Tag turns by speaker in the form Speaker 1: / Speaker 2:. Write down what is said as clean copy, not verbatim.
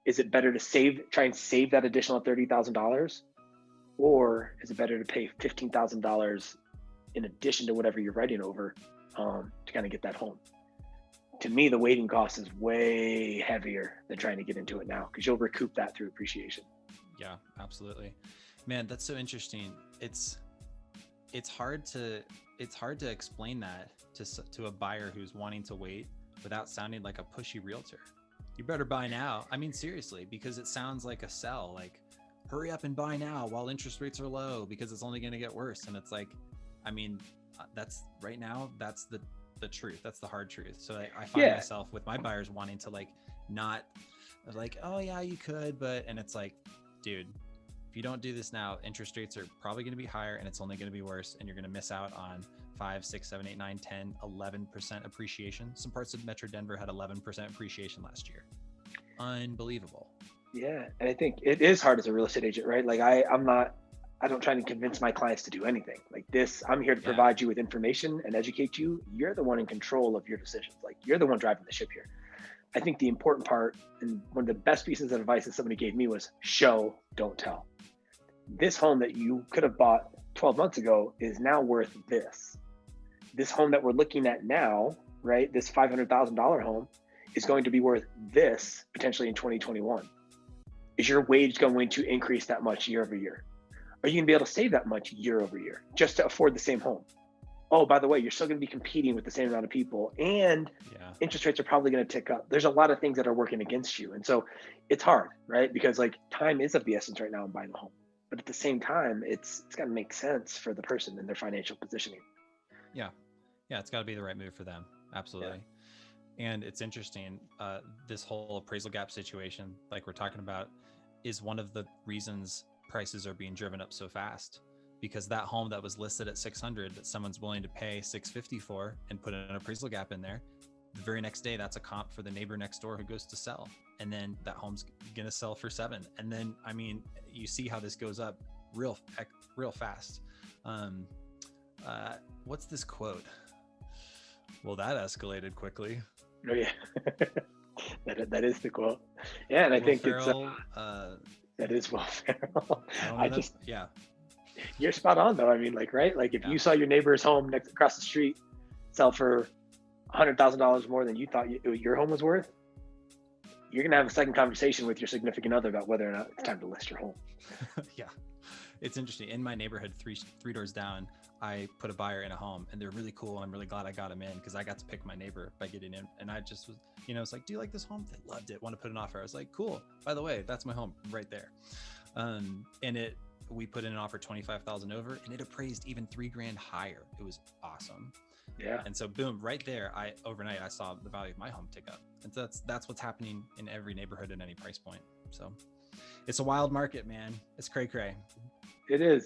Speaker 1: Is it better to try and save that additional $30,000, or is it better to pay $15,000 in addition to whatever you're writing over, to kind of get that home? To me, the waiting cost is way heavier than trying to get into it now, because you'll recoup that through appreciation.
Speaker 2: Yeah, absolutely. Man, that's so interesting. It's hard to explain that to a buyer who's wanting to wait without sounding like a pushy realtor. You better buy now. I mean, seriously, because it sounds like a sell, like hurry up and buy now while interest rates are low because it's only going to get worse. And it's like, I mean, that's right now, that's the truth. That's the hard truth. So I find myself with my buyers wanting to like, not like, oh yeah, you could, but, and it's like, dude, if you don't do this now, interest rates are probably going to be higher and it's only going to be worse. And you're going to miss out on 5, 6, 7, 8, 9, 10, 11% appreciation. Some parts of Metro Denver had 11% appreciation last year. Unbelievable.
Speaker 1: Yeah. And I think it is hard as a real estate agent, right? Like I don't try to convince my clients to do anything like this. I'm here to provide you with information and educate you. You're the one in control of your decisions. Like you're the one driving the ship here. I think the important part, and one of the best pieces of advice that somebody gave me, was show, don't tell. This home that you could have bought 12 months ago is now worth this. This home that we're looking at now, right? This $500,000 home is going to be worth this potentially in 2021. Is your wage going to increase that much year over year? Are you going to be able to save that much year over year just to afford the same home? Oh, by the way, you're still going to be competing with the same amount of people, and interest rates are probably going to tick up. There's a lot of things that are working against you. And so it's hard, right? Because like time is of the essence right now in buying a home. But at the same time, it's got to make sense for the person and their financial positioning.
Speaker 2: Yeah. Yeah. It's got to be the right move for them. Absolutely. Yeah. And it's interesting. This whole appraisal gap situation, like we're talking about, is one of the reasons prices are being driven up so fast, because that home that was listed at 600 that someone's willing to pay 650 for and put an appraisal gap in there, the very next day, that's a comp for the neighbor next door who goes to sell. And then that home's going to sell for 7. And then, I mean, you see how this goes up real fast. What's this quote? Well, that escalated quickly.
Speaker 1: Oh yeah. that is the quote. Yeah. And I think Ferrell, that is Will Ferrell. You're spot on though. I mean, like, right? Like if you saw your neighbor's home across the street sell for $100,000 more than you thought your home was worth, you're going to have a second conversation with your significant other about whether or not it's time to list your home.
Speaker 2: Yeah. It's interesting. In my neighborhood, three doors down, I put a buyer in a home and they're really cool. I'm really glad I got them in because I got to pick my neighbor by getting in. And I just was, it's like, do you like this home? They loved it. Want to put an offer. I was like, cool. By the way, that's my home right there. We put in an offer 25,000 over and it appraised even $3,000 higher. It was awesome.
Speaker 1: Yeah.
Speaker 2: And so boom, right there, overnight I saw the value of my home tick up. And so that's what's happening in every neighborhood at any price point. So it's a wild market, man. It's cray.
Speaker 1: It is.